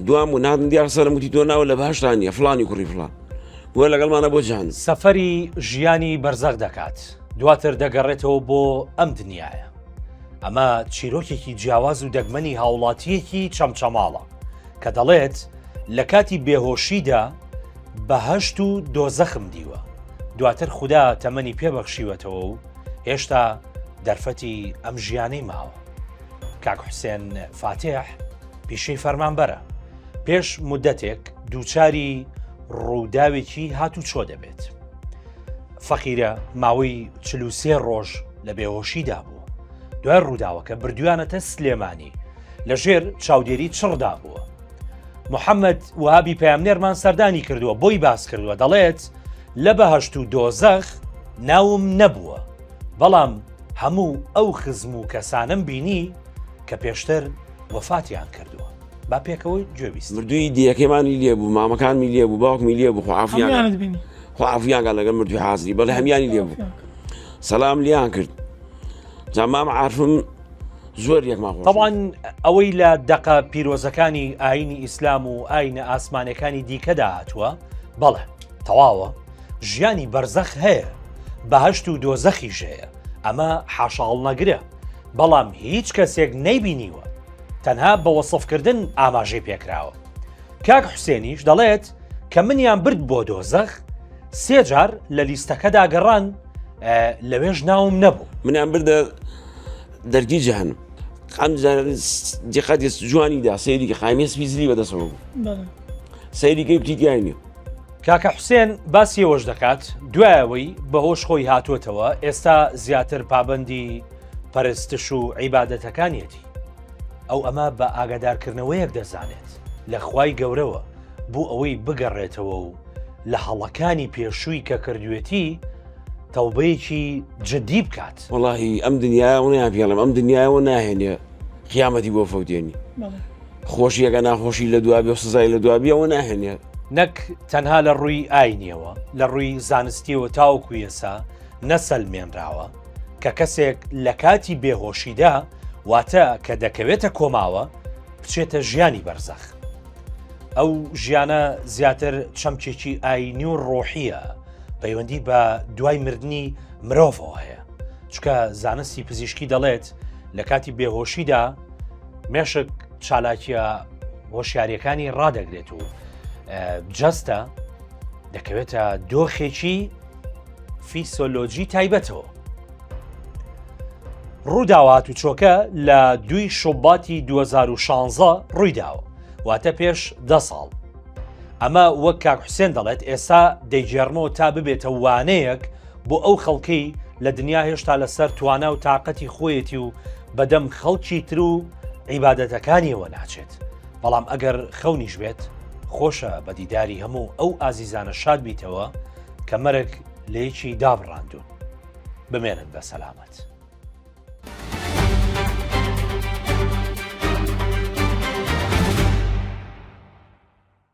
دوام و نهاتن دیار سەرم وتی تۆ ناوە لە بەهەشتانیە فڵانی کوڕی فڵان بۆ لەگەڵمانە بۆ جیهان. سەفەری ژیانی بەرزەخ دەکات دواتر دەگەڕێتەوە بۆ ئەم دنیاە. ئەمە چیرۆکێکی جیاواز و دەگمەنی هاوڵاتیەکی چەمچەماڵە کە دەڵێت لە کاتی بێهۆشیدا بەهەشت و دۆزەخم دیوە دواتر خوددا تەمەنی پێبەخشیوەتەوە و هێشتا دەرفەتی ئەم ژیانەی ماوە. کاک حوسێن فاتح پیشەی فەرمانبەرە پێش مودەتێک دووچاری ڕووداوێکی هاتوو چۆ دەبێت. فەقیرە ماوەی 43 ڕۆژ لە بێهۆشیدا بوو. دوای ڕووداوەکە بردویانەتە سلێمانی لەژێر چاودێری چڕدا بووە. محەممەد وهابی پەیامنێرمان سەردانی کردووە بۆی باس کردووە دەڵێت لە بەهەشت و دۆزەخ ناوم نەبووە بەڵام هەموو ئەو خزم و کەسانم بینی کە پێشتر وەفاتیان کردووە. با پێکەوەی گوێبیست مردووی دیەکەمانی لێ بوو مامەکانمی لێ بوو باوکمی لێ بوو خۆعافیانگە لەگەڵ مردوی حازری بەڵێ هەمیانی لێ بوو سەلام لیان کرد جامام عارفم زۆر یەکمان خۆش. طبعاً ئەوەی لە دەقە پیرۆزەکانی ئاینی ئیسلام و ئاینە ئاسمانەکانی دیکەدا هاتووە بەڵێ تەواوە ژیانی بەرزەخ هەیە بەهەشت و دۆزەخیش هەیە ئەمە حاشاڵ نەگرە بەڵام هیچ کەسێک نەیبینیوە تەنها بە وەسفکردن ئاماژەی پێکراوە. کاک حوسێنیش دەڵێت کە منیان برد بۆ دۆزەخ 3 جار لە لیستەکەدا گەڕان لەوێژ ناوم نەبوو. منیان بردە دەرگی جەهەنم ئەم جێقەتی جوانیدا سەیریکە خامیێ سپیزلی بەدەسەوە بوو سەیریکەی بتیتیای نیە. کاکە حوسێن باسی ئەوەش دەکات دوایەوەی بەهۆش خۆی هاتووەتەوە ئێستا زیاتر پابەندی پەرستش و عیبادەتەکانیەتی ئەو ئەمە بە ئاگادارکردنەوەیەک دەزانێت لە خوای گەورەوە بۆ ئەوەی بگەڕێتەوە و لە هەڵەکانی پێشووی کە کردوێتی تەوبەیەکی جدی بکات. وەڵاهی ئەم دنیاە نایان پێڵم ئەم دنیاەوە ناهێنێ قیامەتی بۆ فەوتێنی خۆشیەکە ناخۆشی لە دوابێ و سزای لە دوابیەوە ناهێنێ نەک تەنها لە ڕووی ئاینیەوە لە ڕووی زانستیەوە تاوەکو ئێسا نەسەلمێنراوە کە کەسێک لە کاتی بێهۆشیدا واتە کە دەکەوێتە کۆماوە بچێتە ژیانی بەرزەخ. ئەو ژیانە زیاتر چەمکێکی ئاینی و ڕۆحیە پەیوەندی بە دوای مردنی مرۆڤەوە هەیە چکە زانستی پزیشکی دەڵێت لە کاتی بێهۆشیدا مێشک چالاکیە هۆشیاریەکانی ڕادەگرێت و جەستە دەکەوێتە دۆخێکی فیسۆلۆجی تایبەتەوە. ڕووداوات و چۆکە لە 2 شوباتی 2016 ڕوویداوە واتە پێش 10 ساڵ. ئەمە وەک کاک حوسێن دەڵێت ئێستا دەیجێڕمەوە تا ببێتە وانەیەک بۆ ئەو خەڵکەی لە دنیا هێشتا لەسەر توانە و تااقەتی خۆیەتی و بەدەم خەڵکی تر و عیبادەتەکانیەوە ناچێت. بەڵام ئەگەر خەونیش بێت خۆشە بە دیداری هەموو ئەو ئازیزانە شاد بیتەوە کە مەرگ لەیەکی دابڕاندون. بمێنن بە سەلامەت.